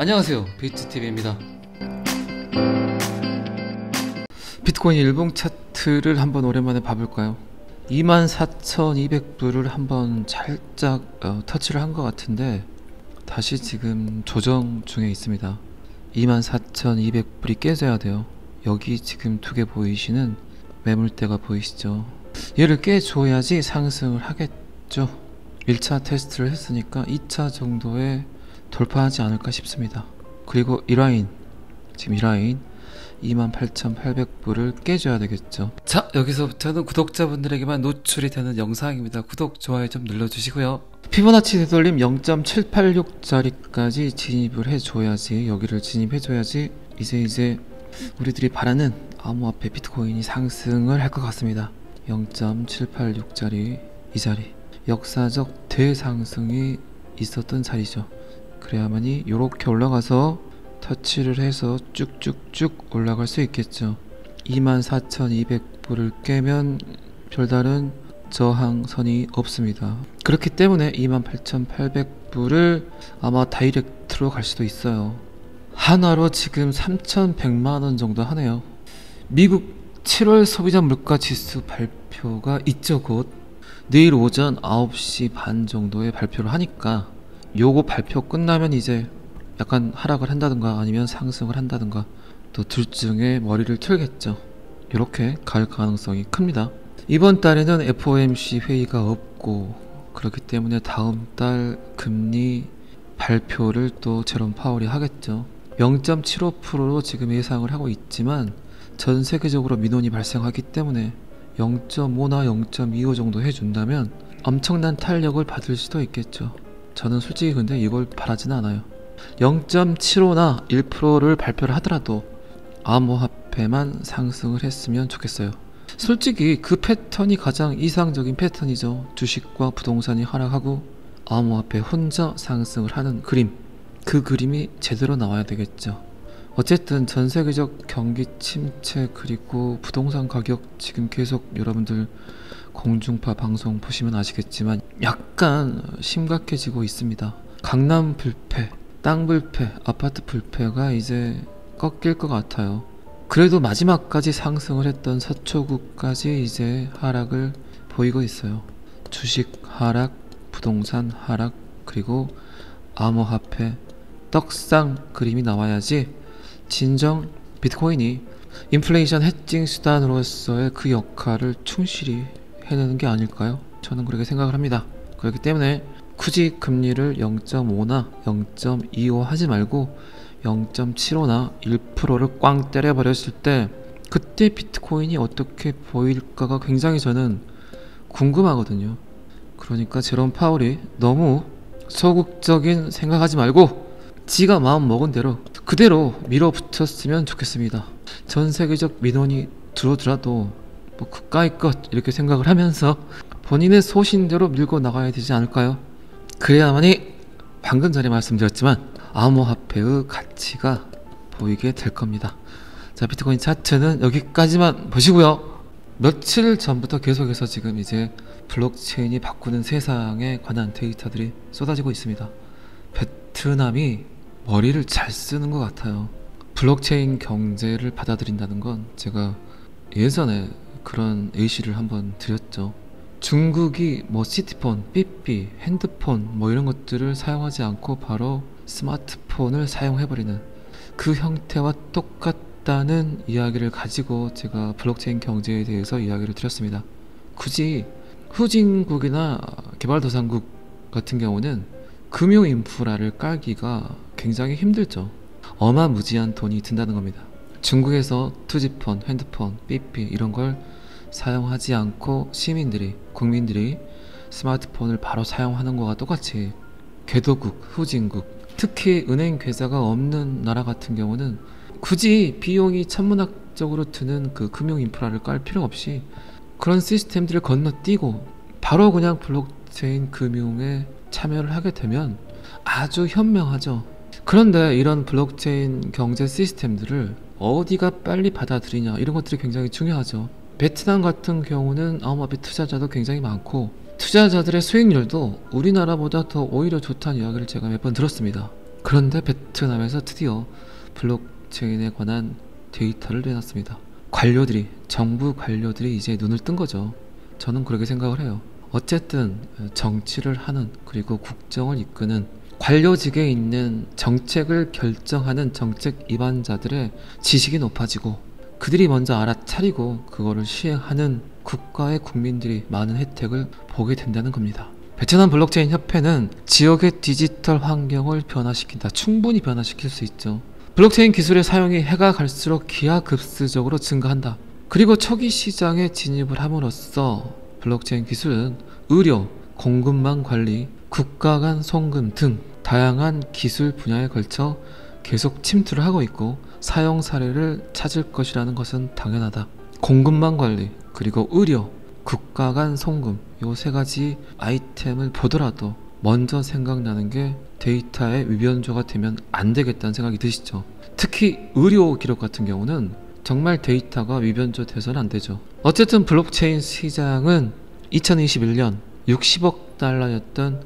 안녕하세요, 비트TV입니다. 비트코인 일봉 차트를 한번 오랜만에 봐볼까요? 24,200불을 한번 살짝 터치를 한 것 같은데 다시 지금 조정 중에 있습니다. 24,200불이 깨져야 돼요. 여기 지금 두 개 보이시는 매물대가 보이시죠? 얘를 깨줘야지 상승을 하겠죠. 1차 테스트를 했으니까 2차 정도에 돌파하지 않을까 싶습니다. 그리고 이 라인, 지금 이 라인 28,800불을 깨줘야 되겠죠. 자, 여기서부터는 구독자분들에게만 노출이 되는 영상입니다. 구독, 좋아요 좀 눌러주시고요. 피보나치 되돌림 0.786짜리까지 진입을 해줘야지, 여기를 진입해줘야지 이제 우리들이 바라는 암호화폐 비트코인이 상승을 할 것 같습니다. 0.786짜리 이 자리, 역사적 대상승이 있었던 자리죠. 그래야만이 요렇게 올라가서 터치를 해서 쭉쭉쭉 올라갈 수 있겠죠. 24,200불을 깨면 별다른 저항선이 없습니다. 그렇기 때문에 28,800불을 아마 다이렉트로 갈 수도 있어요. 하나로 지금 3,100만원 정도 하네요. 미국 7월 소비자 물가 지수 발표가 있죠. 곧 내일 오전 9시 반 정도에 발표를 하니까 요거 발표 끝나면 이제 약간 하락을 한다든가 아니면 상승을 한다든가 또 둘 중에 머리를 틀겠죠. 이렇게 갈 가능성이 큽니다. 이번 달에는 FOMC 회의가 없고 그렇기 때문에 다음 달 금리 발표를 또 제롬 파월이 하겠죠. 0.75%로 지금 예상을 하고 있지만 전 세계적으로 민원이 발생하기 때문에 0.5나 0.25 정도 해준다면 엄청난 탄력을 받을 수도 있겠죠. 저는 솔직히 근데 이걸 바라지는 않아요. 0.75나 1%를 발표를 하더라도 암호화폐만 상승을 했으면 좋겠어요. 솔직히 그 패턴이 가장 이상적인 패턴이죠. 주식과 부동산이 하락하고 암호화폐 혼자 상승을 하는 그림, 그 그림이 제대로 나와야 되겠죠. 어쨌든 전세계적 경기 침체 그리고 부동산 가격 지금 계속 여러분들 공중파 방송 보시면 아시겠지만 약간 심각해지고 있습니다. 강남 불패, 땅 불패, 아파트 불패가 이제 꺾일 것 같아요. 그래도 마지막까지 상승을 했던 서초구까지 이제 하락을 보이고 있어요. 주식 하락, 부동산 하락, 그리고 암호화폐 떡상 그림이 나와야지 진정 비트코인이 인플레이션 해칭 수단으로서의 그 역할을 충실히 해내는 게 아닐까요? 저는 그렇게 생각을 합니다. 그렇기 때문에 굳이 금리를 0.5나 0.25 하지 말고 0.75나 1%를 꽝 때려버렸을 때 그때 비트코인이 어떻게 보일까가 굉장히 저는 궁금하거든요. 그러니까 제롬 파월이 너무 소극적인 생각하지 말고 지가 마음 먹은 대로 그대로 밀어붙였으면 좋겠습니다. 전 세계적 민원이 들어오더라도 뭐 그까이 것 이렇게 생각을 하면서 본인의 소신대로 밀고 나가야 되지 않을까요? 그래야만이 방금 전에 말씀드렸지만 암호화폐의 가치가 보이게 될 겁니다. 자, 비트코인 차트는 여기까지만 보시고요. 며칠 전부터 계속해서 지금 이제 블록체인이 바꾸는 세상에 관한 데이터들이 쏟아지고 있습니다. 베트남이 머리를 잘 쓰는 것 같아요. 블록체인 경제를 받아들인다는 건 제가 예전에 그런 예시를 한번 드렸죠. 중국이 뭐 시티폰, 삐삐, 핸드폰 뭐 이런 것들을 사용하지 않고 바로 스마트폰을 사용해버리는 그 형태와 똑같다는 이야기를 가지고 제가 블록체인 경제에 대해서 이야기를 드렸습니다. 굳이 후진국이나 개발도상국 같은 경우는 금융 인프라를 깔기가 굉장히 힘들죠. 어마무지한 돈이 든다는 겁니다. 중국에서 투지폰, 핸드폰, 삐삐 이런 걸 사용하지 않고 시민들이, 국민들이 스마트폰을 바로 사용하는 거와 똑같이 개도국, 후진국, 특히 은행 계좌가 없는 나라 같은 경우는 굳이 비용이 천문학적으로 드는 그 금융 인프라를 깔 필요 없이 그런 시스템들을 건너뛰고 바로 그냥 블록체인 금융에 참여를 하게 되면 아주 현명하죠. 그런데 이런 블록체인 경제 시스템들을 어디가 빨리 받아들이냐 이런 것들이 굉장히 중요하죠. 베트남 같은 경우는 암호화폐 투자자도 굉장히 많고 투자자들의 수익률도 우리나라보다 더 오히려 좋다는 이야기를 제가 몇 번 들었습니다. 그런데 베트남에서 드디어 블록체인에 관한 데이터를 내놨습니다. 정부 관료들이 이제 눈을 뜬 거죠. 저는 그렇게 생각을 해요. 어쨌든 정치를 하는, 그리고 국정을 이끄는 관료직에 있는 정책을 결정하는 정책 입안자들의 지식이 높아지고 그들이 먼저 알아차리고 그거를 시행하는 국가의 국민들이 많은 혜택을 보게 된다는 겁니다. 베트남 블록체인 협회는 지역의 디지털 환경을 변화시킨다. 충분히 변화시킬 수 있죠. 블록체인 기술의 사용이 해가 갈수록 기하급수적으로 증가한다. 그리고 초기 시장에 진입을 함으로써 블록체인 기술은 의료, 공급망 관리, 국가 간 송금 등 다양한 기술 분야에 걸쳐 계속 침투를 하고 있고 사용 사례를 찾을 것이라는 것은 당연하다. 공급망 관리, 그리고 의료, 국가 간 송금, 요 세 가지 아이템을 보더라도 먼저 생각나는 게 데이터의 위변조가 되면 안 되겠다는 생각이 드시죠. 특히 의료 기록 같은 경우는 정말 데이터가 위변조 돼서는 안 되죠. 어쨌든 블록체인 시장은 2021년 60억 달러였던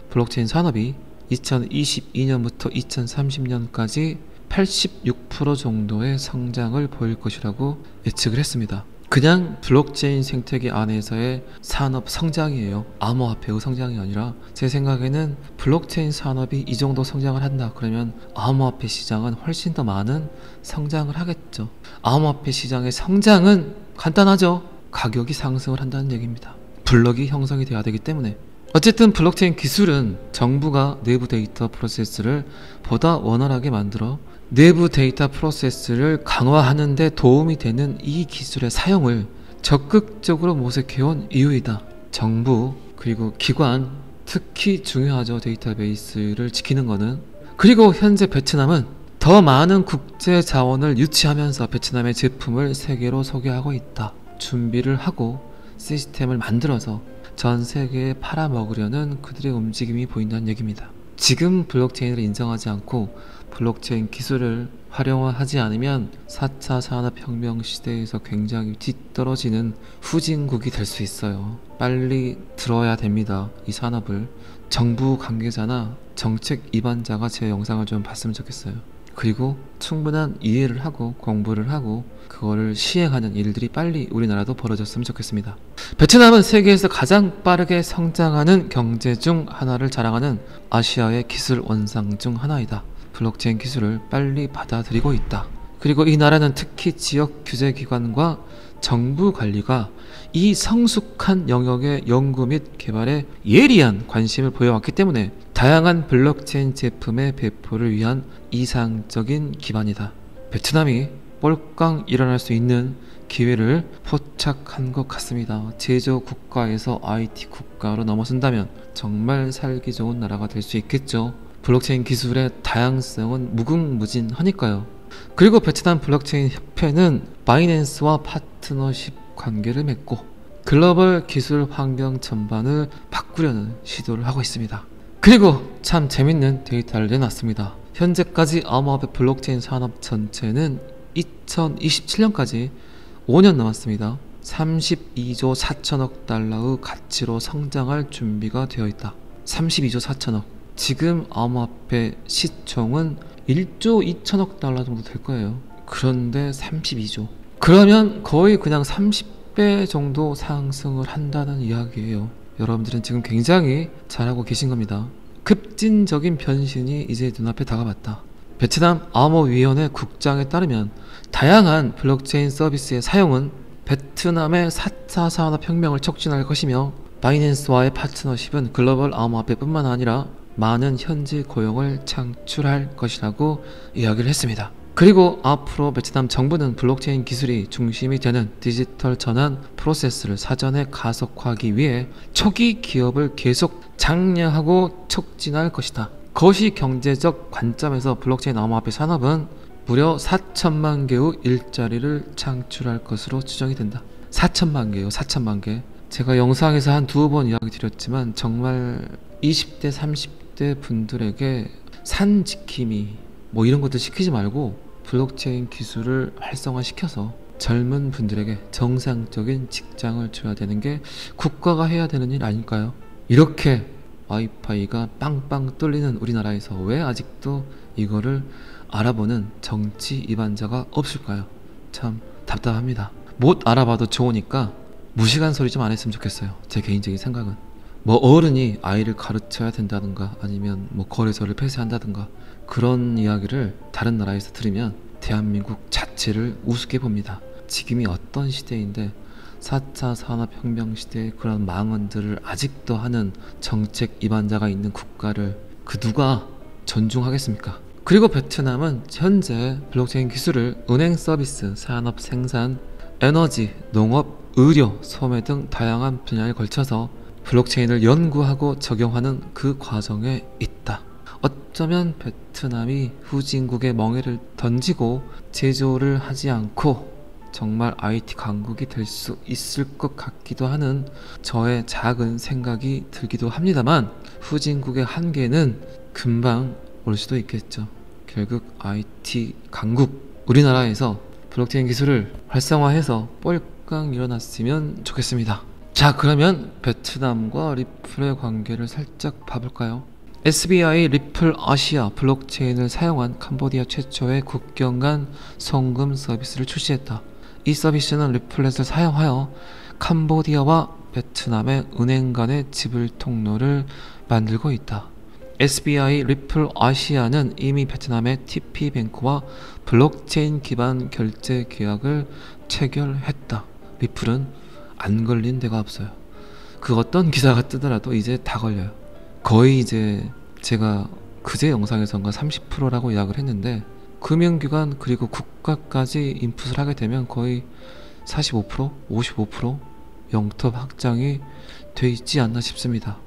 블록체인 산업이 2022년부터 2030년까지 86% 정도의 성장을 보일 것이라고 예측을 했습니다. 그냥 블록체인 생태계 안에서의 산업 성장이에요. 암호화폐의 성장이 아니라 제 생각에는 블록체인 산업이 이 정도 성장을 한다 그러면 암호화폐 시장은 훨씬 더 많은 성장을 하겠죠. 암호화폐 시장의 성장은 간단하죠. 가격이 상승을 한다는 얘기입니다. 블럭이 형성이 돼야 되기 때문에. 어쨌든 블록체인 기술은 정부가 내부 데이터 프로세스를 보다 원활하게 만들어 내부 데이터 프로세스를 강화하는 데 도움이 되는 이 기술의 사용을 적극적으로 모색해온 이유이다. 정부 그리고 기관, 특히 중요하죠. 데이터베이스를 지키는 거는. 그리고 현재 베트남은 더 많은 국제 자원을 유치하면서 베트남의 제품을 세계로 소개하고 있다. 준비를 하고 시스템을 만들어서 전 세계에 팔아먹으려는 그들의 움직임이 보인다는 얘기입니다. 지금 블록체인을 인정하지 않고 블록체인 기술을 활용하지 않으면 4차 산업혁명 시대에서 굉장히 뒤떨어지는 후진국이 될 수 있어요. 빨리 들어야 됩니다. 이 산업을. 정부 관계자나 정책 입안자가 제 영상을 좀 봤으면 좋겠어요. 그리고 충분한 이해를 하고 공부를 하고 그거를 시행하는 일들이 빨리 우리나라도 벌어졌으면 좋겠습니다. 베트남은 세계에서 가장 빠르게 성장하는 경제 중 하나를 자랑하는 아시아의 기술 원상 중 하나이다. 블록체인 기술을 빨리 받아들이고 있다. 그리고 이 나라는 특히 지역 규제기관과 정부 관리가 이 성숙한 영역의 연구 및 개발에 예리한 관심을 보여왔기 때문에 다양한 블록체인 제품의 배포를 위한 이상적인 기반이다. 베트남이 꼴깡 일어날 수 있는 기회를 포착한 것 같습니다. 제조 국가에서 IT 국가로 넘어선다면 정말 살기 좋은 나라가 될 수 있겠죠. 블록체인 기술의 다양성은 무궁무진하니까요. 그리고 베트남 블록체인 협회는 바이낸스와 파트너십 관계를 맺고 글로벌 기술 환경 전반을 바꾸려는 시도를 하고 있습니다. 그리고 참 재밌는 데이터를 내놨습니다. 현재까지 암호화폐 블록체인 산업 전체는 2027년까지 5년 남았습니다. 32조 4천억 달러의 가치로 성장할 준비가 되어 있다. 32조 4천억. 지금 암호화폐 시총은 1조 2천억 달러 정도 될 거예요. 그런데 32조. 그러면 거의 그냥 30배 정도 상승을 한다는 이야기예요. 여러분들은 지금 굉장히 잘하고 계신 겁니다. 급진적인 변신이 이제 눈앞에 다가왔다. 베트남 암호위원회 국장에 따르면 다양한 블록체인 서비스의 사용은 베트남의 4차 산업혁명을 촉진할 것이며 바이낸스와의 파트너십은 글로벌 암호화폐뿐만 아니라 많은 현지 고용을 창출할 것이라고 이야기를 했습니다. 그리고 앞으로 베트남 정부는 블록체인 기술이 중심이 되는 디지털 전환 프로세스를 사전에 가속화하기 위해 초기 기업을 계속 장려하고 촉진할 것이다. 거시 경제적 관점에서 블록체인 암호화폐 산업은 무려 4천만 개의 일자리를 창출할 것으로 추정이 된다. 4천만 개요. 4천만 개. 제가 영상에서 한 두어 번 이야기 드렸지만 정말 20대 30대 분들에게 산 지킴이 뭐 이런 것들 시키지 말고 블록체인 기술을 활성화시켜서 젊은 분들에게 정상적인 직장을 줘야 되는 게 국가가 해야 되는 일 아닐까요? 이렇게 와이파이가 빵빵 뚫리는 우리나라에서 왜 아직도 이거를 알아보는 정치 이반자가 없을까요? 참 답답합니다. 못 알아봐도 좋으니까 무시간 소리 좀 안 했으면 좋겠어요. 제 개인적인 생각은. 뭐 어른이 아이를 가르쳐야 된다든가 아니면 뭐 거래소를 폐쇄한다든가 그런 이야기를 다른 나라에서 들으면 대한민국 자체를 우습게 봅니다. 지금이 어떤 시대인데 4차 산업혁명 시대의 그런 망언들을 아직도 하는 정책 이반자가 있는 국가를 그 누가 존중하겠습니까? 그리고 베트남은 현재 블록체인 기술을 은행 서비스, 산업 생산, 에너지, 농업, 의료, 소매 등 다양한 분야에 걸쳐서 블록체인을 연구하고 적용하는 그 과정에 있다. 어쩌면 베트남이 후진국의 멍에를 던지고 제조를 하지 않고 정말 IT 강국이 될 수 있을 것 같기도 하는 저의 작은 생각이 들기도 합니다만 후진국의 한계는 금방 올 수도 있겠죠. 결국 IT 강국 우리나라에서 블록체인 기술을 활성화해서 뻘깡 일어났으면 좋겠습니다. 자, 그러면 베트남과 리플의 관계를 살짝 봐볼까요? SBI 리플 아시아 블록체인을 사용한 캄보디아 최초의 국경 간 송금 서비스를 출시했다. 이 서비스는 리플렛을 사용하여 캄보디아와 베트남의 은행 간의 지불 통로를 만들고 있다. SBI 리플 아시아는 이미 베트남의 TP뱅크와 블록체인 기반 결제 계약을 체결했다. 리플은 안 걸린 데가 없어요. 그 어떤 기사가 뜨더라도 이제 다 걸려요. 거의 이제 제가 그제 영상에선가 30%라고 예약을 했는데 금융기관 그리고 국가까지 인풋을 하게 되면 거의 45%, 55% 영토 확장이 돼 있지 않나 싶습니다.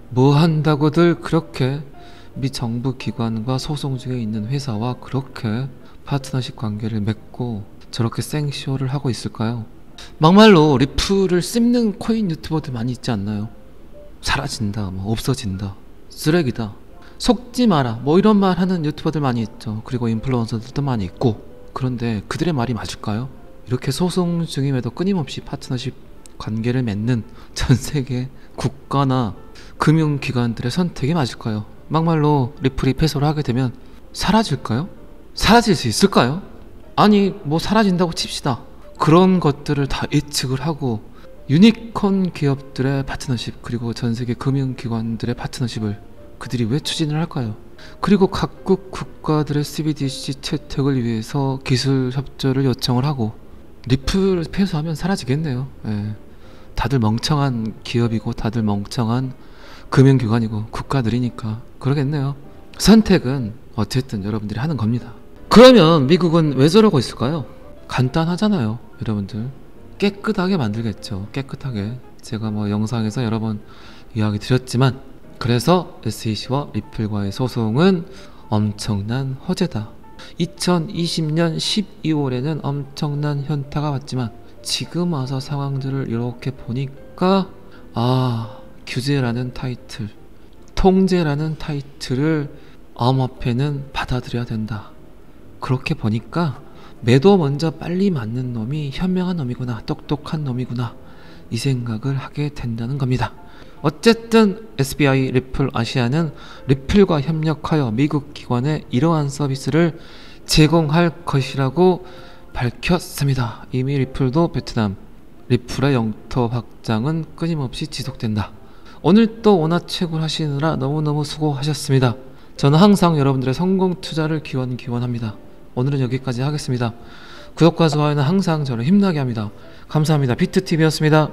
뭐 한다고들 그렇게 미 정부 기관과 소송 중에 있는 회사와 그렇게 파트너십 관계를 맺고 저렇게 생쇼를 하고 있을까요? 막말로 리플을 씹는 코인 유튜버들 많이 있지 않나요? 사라진다, 뭐 없어진다, 쓰레기다, 속지 마라, 뭐 이런 말 하는 유튜버들 많이 있죠. 그리고 인플루언서들도 많이 있고. 그런데 그들의 말이 맞을까요? 이렇게 소송 중임에도 끊임없이 파트너십 관계를 맺는 전 세계 국가나 금융기관들의 선택이 맞을까요? 막말로 리플이 패소를 하게 되면 사라질까요? 사라질 수 있을까요? 아니 뭐 사라진다고 칩시다. 그런 것들을 다 예측을 하고 유니콘 기업들의 파트너십 그리고 전 세계 금융기관들의 파트너십을 그들이 왜 추진을 할까요? 그리고 각국 국가들의 CBDC 채택을 위해서 기술 협조를 요청을 하고 리플을 폐소하면 사라지겠네요. 예. 다들 멍청한 기업이고 다들 멍청한 금융기관이고 국가들이니까 그러겠네요. 선택은 어쨌든 여러분들이 하는 겁니다. 그러면 미국은 왜 저러고 있을까요? 간단하잖아요. 여러분들 깨끗하게 만들겠죠. 깨끗하게. 제가 뭐 영상에서 여러 번 이야기 드렸지만 그래서 SEC와 리플과의 소송은 엄청난 허재다. 2020년 12월에는 엄청난 현타가 왔지만 지금 와서 상황들을 이렇게 보니까 규제라는 타이틀, 통제라는 타이틀을 암호화폐는 받아들여야 된다. 그렇게 보니까 매도 먼저 빨리 맞는 놈이 현명한 놈이구나, 똑똑한 놈이구나, 이 생각을 하게 된다는 겁니다. 어쨌든 SBI 리플 아시아는 리플과 협력하여 미국 기관에 이러한 서비스를 제공할 것이라고 밝혔습니다. 이미 리플도 베트남, 리플의 영토 확장은 끊임없이 지속된다. 오늘 또 원화채굴 하시느라 너무너무 수고하셨습니다. 저는 항상 여러분들의 성공 투자를 기원합니다. 오늘은 여기까지 하겠습니다. 구독과 좋아요는 항상 저를 힘나게 합니다. 감사합니다. 비트TV였습니다.